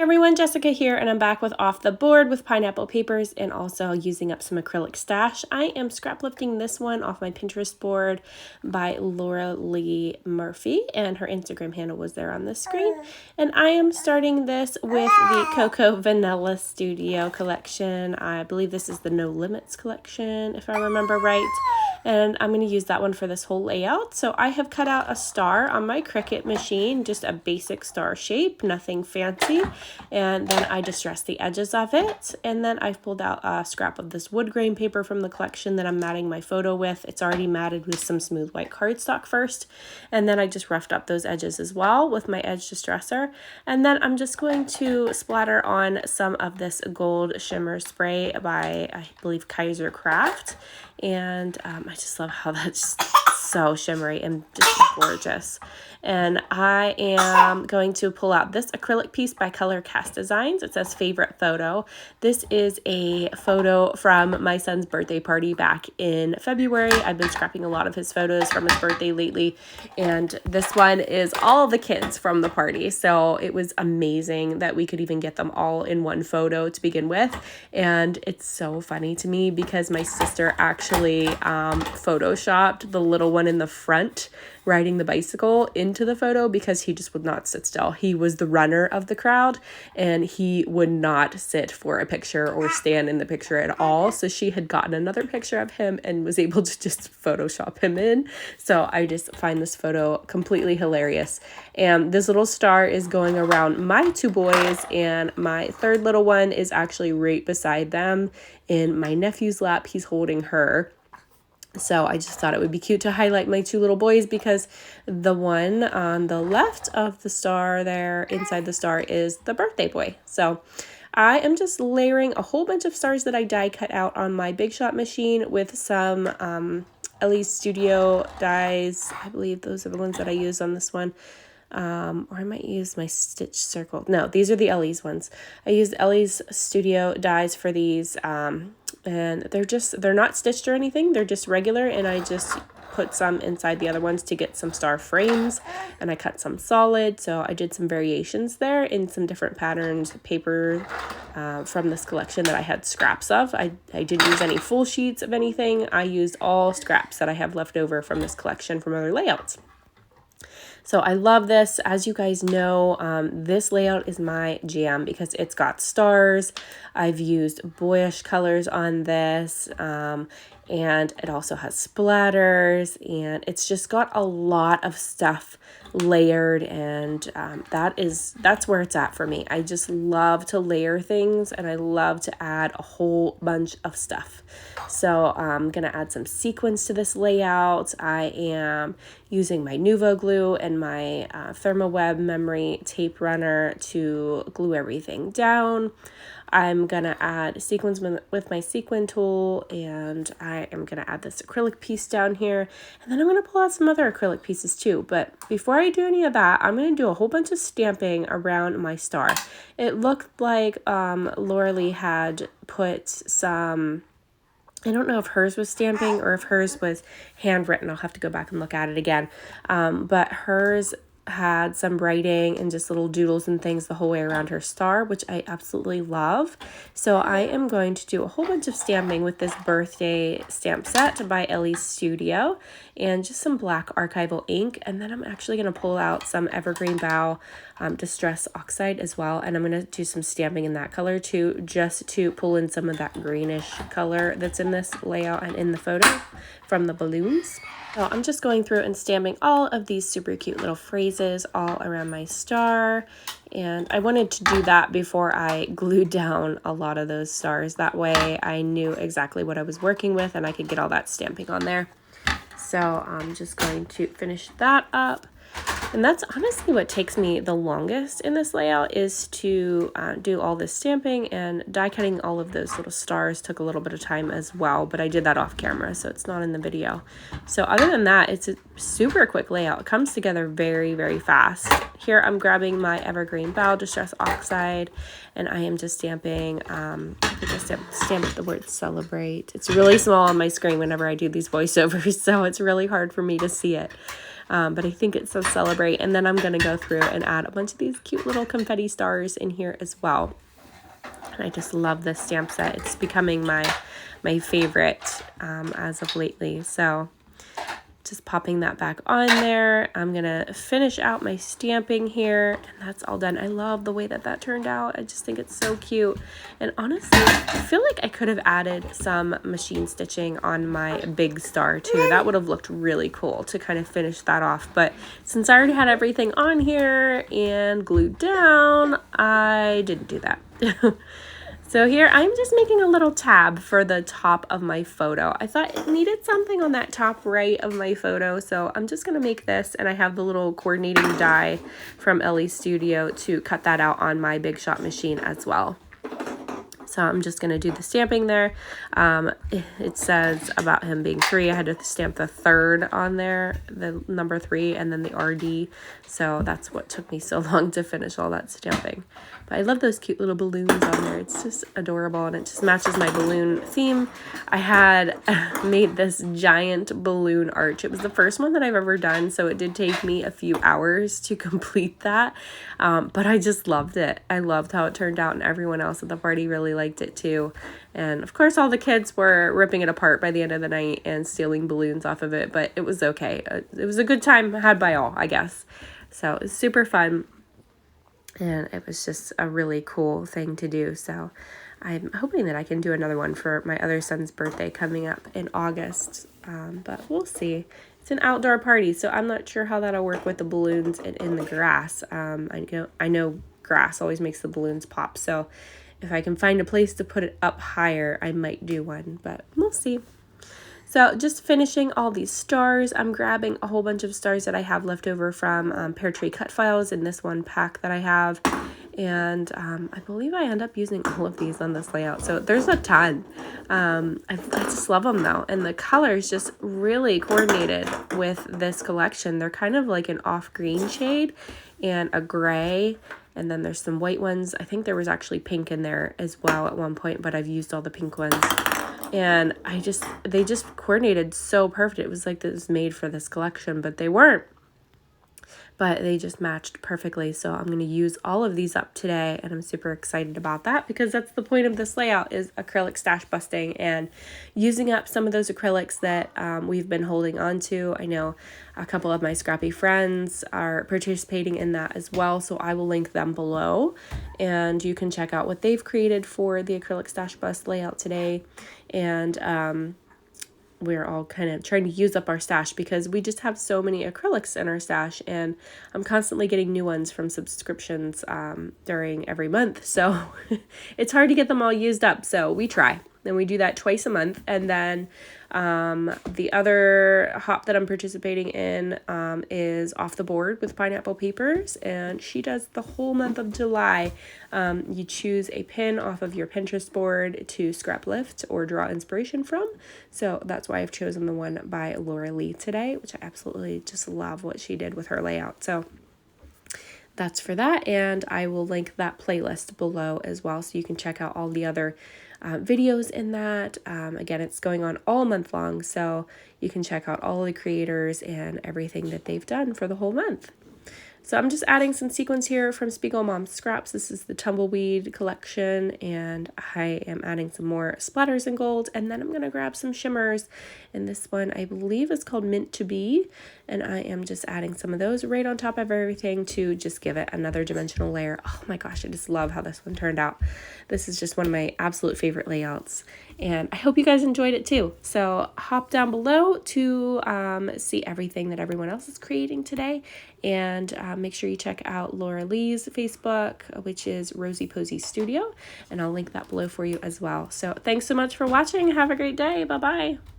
Everyone, Jessica here, and I'm back with Off the Board with pineapple papers and also using up some acrylic stash. I am scrap lifting this one off my Pinterest board by Laura Lee Murphy, and her Instagram handle was there on the screen. And I am starting this with the Cocoa Vanilla Studio collection. I believe this is the No Limits collection, if I remember right. And I'm going to use that one for this whole layout. So I have cut out a star on my Cricut machine, just a basic star shape, nothing fancy. And then I distressed the edges of it. And then I've pulled out a scrap of this wood grain paper from the collection that I'm matting my photo with. It's already matted with some smooth white cardstock first. And then I just roughed up those edges as well with my edge distresser. And then I'm just going to splatter on some of this gold shimmer spray by, I believe, Kaisercraft. And I just love how that's so shimmery and just gorgeous. And I am going to pull out this acrylic piece by ColorCast Designs. It says favorite photo. This is a photo from my son's birthday party back in February. I've been scrapping a lot of his photos from his birthday lately. And this one is all the kids from the party. So it was amazing that we could even get them all in one photo to begin with. And it's so funny to me because my sister actually photoshopped the little one in the front riding the bicycle into the photo because he just would not sit still. He was the runner of the crowd and he would not sit for a picture or stand in the picture at all. So she had gotten another picture of him and was able to just Photoshop him in. So I just find this photo completely hilarious. And this little star is going around my two boys, and my third little one is actually right beside them in my nephew's lap. He's holding her. So I just thought it would be cute to highlight my two little boys because the one on the left of the star there, inside the star, is the birthday boy. So I am just layering a whole bunch of stars that I die cut out on my Big Shot machine with some Elle Studio dies. I believe those are the ones that I used on this one. Or I might use my stitch circle. No, these are the Elle's ones. I used Elle's Studio dies for these, and they're not stitched or anything. They're just regular, and I just put some inside the other ones to get some star frames, and I cut some solid. So I did some variations there in some different patterns, paper from this collection that I had scraps of. I didn't use any full sheets of anything. I used all scraps that I have left over from this collection from other layouts. So I love this. As you guys know, this layout is my jam because it's got stars. I've used boyish colors on this, and it also has splatters, and it's just got a lot of stuff layered, and that's where it's at for me. I just love to layer things, and I love to add a whole bunch of stuff. So I'm gonna add some sequins to this layout. I am using my Nuvo glue and my ThermoWeb memory tape runner to glue everything down. I'm gonna add sequins with my sequin tool, and I am gonna add this acrylic piece down here, and then I'm gonna pull out some other acrylic pieces too. But before I do any of that, I'm gonna do a whole bunch of stamping around my star. It looked like Laura Lee had put some, I don't know if hers was stamping or if hers was handwritten. I'll have to go back and look at it again. But hers had some writing and just little doodles and things the whole way around her star, which I absolutely love. So I am going to do a whole bunch of stamping with this birthday stamp set by Elle Studio and just some black archival ink. And then I'm actually going to pull out some Evergreen Bough Distress Oxide as well. And I'm going to do some stamping in that color too, just to pull in some of that greenish color that's in this layout and in the photo from the balloons. So I'm just going through and stamping all of these super cute little phrases all around my star. And I wanted to do that before I glued down a lot of those stars. That way I knew exactly what I was working with and I could get all that stamping on there. So I'm just going to finish that up. And that's honestly what takes me the longest in this layout, is to do all this stamping, and die cutting all of those little stars took a little bit of time as well, but I did that off camera, so it's not in the video. So other than that, it's a super quick layout. It comes together very, very fast. Here I'm grabbing my Evergreen Bough Distress Oxide, and I am just stamping, I think I stamped the word celebrate. It's really small on my screen whenever I do these voiceovers, so it's really hard for me to see it. but I think it says celebrate. And then I'm going to go through and add a bunch of these cute little confetti stars in here as well. And I just love this stamp set. It's becoming my favorite as of lately. So just popping that back on there. I'm going to finish out my stamping here, and that's all done. I love the way that turned out. I just think it's so cute. And honestly, I feel like I could have added some machine stitching on my big star too. That would have looked really cool to kind of finish that off. But since I already had everything on here and glued down, I didn't do that. So here I'm just making a little tab for the top of my photo. I thought it needed something on that top right of my photo, so I'm just going to make this, and I have the little coordinating die from Elle Studio to cut that out on my Big Shot machine as well. So I'm just going to do the stamping there. It says about him being 3. I had to stamp the 3rd on there, the number 3, and then the RD. So that's what took me so long to finish all that stamping. But I love those cute little balloons on there. It's just adorable, and it just matches my balloon theme. I had made this giant balloon arch. It was the first one that I've ever done, so it did take me a few hours to complete that. But I just loved it. I loved how it turned out, and everyone else at the party really liked it too. And of course all the kids were ripping it apart by the end of the night and stealing balloons off of it, but it was okay. It was a good time had by all, I guess. So it was super fun, and it was just a really cool thing to do. So I'm hoping that I can do another one for my other son's birthday coming up in August, but we'll see. It's an outdoor party, so I'm not sure how that'll work with the balloons and in the grass. I know grass always makes the balloons pop, so if I can find a place to put it up higher, I might do one, but we'll see. So just finishing all these stars, I'm grabbing a whole bunch of stars that I have left over from Peartree Cutfiles in this one pack that I have. And I believe I end up using all of these on this layout. So there's a ton. I just love them though. And the colors just really coordinated with this collection. They're kind of like an off green shade and a gray. And then there's some white ones. I think there was actually pink in there as well at one point, but I've used all the pink ones. And they just coordinated so perfect. It was like this was made for this collection, but they weren't. But they just matched perfectly. So I'm going to use all of these up today, and I'm super excited about that because that's the point of this layout, is acrylic stash busting and using up some of those acrylics that we've been holding on to. I know a couple of my scrappy friends are participating in that as well, so I will link them below, and you can check out what they've created for the acrylic stash bust layout today. And we're all kind of trying to use up our stash because we just have so many acrylics in our stash, and I'm constantly getting new ones from subscriptions during every month. So it's hard to get them all used up. So we try, and we do that twice a month. And then the other hop that I'm participating in is Off the Board with Pineapple Papers, and she does the whole month of July. You choose a pin off of your Pinterest board to scrap lift or draw inspiration from. So that's why I've chosen the one by Laura Lee today, which I absolutely just love what she did with her layout. So that's for that, and I will link that playlist below as well, so you can check out all the other videos in that. Again, it's going on all month long, so you can check out all the creators and everything that they've done for the whole month. So I'm just adding some sequins here from Spiegel Mom Scraps. This is the Tumbleweed collection, and I am adding some more splatters in gold, and then I'm going to grab some shimmers, and this one I believe is called Mint to Be, and I am just adding some of those right on top of everything to just give it another dimensional layer. Oh my gosh, I just love how this one turned out. This is just one of my absolute favorite layouts, and I hope you guys enjoyed it too. So hop down below to see everything that everyone else is creating today, and make sure you check out Laura Lee's Facebook, which is Rosie Posey Studio, and I'll link that below for you as well. So thanks so much for watching. Have a great day. Bye-bye.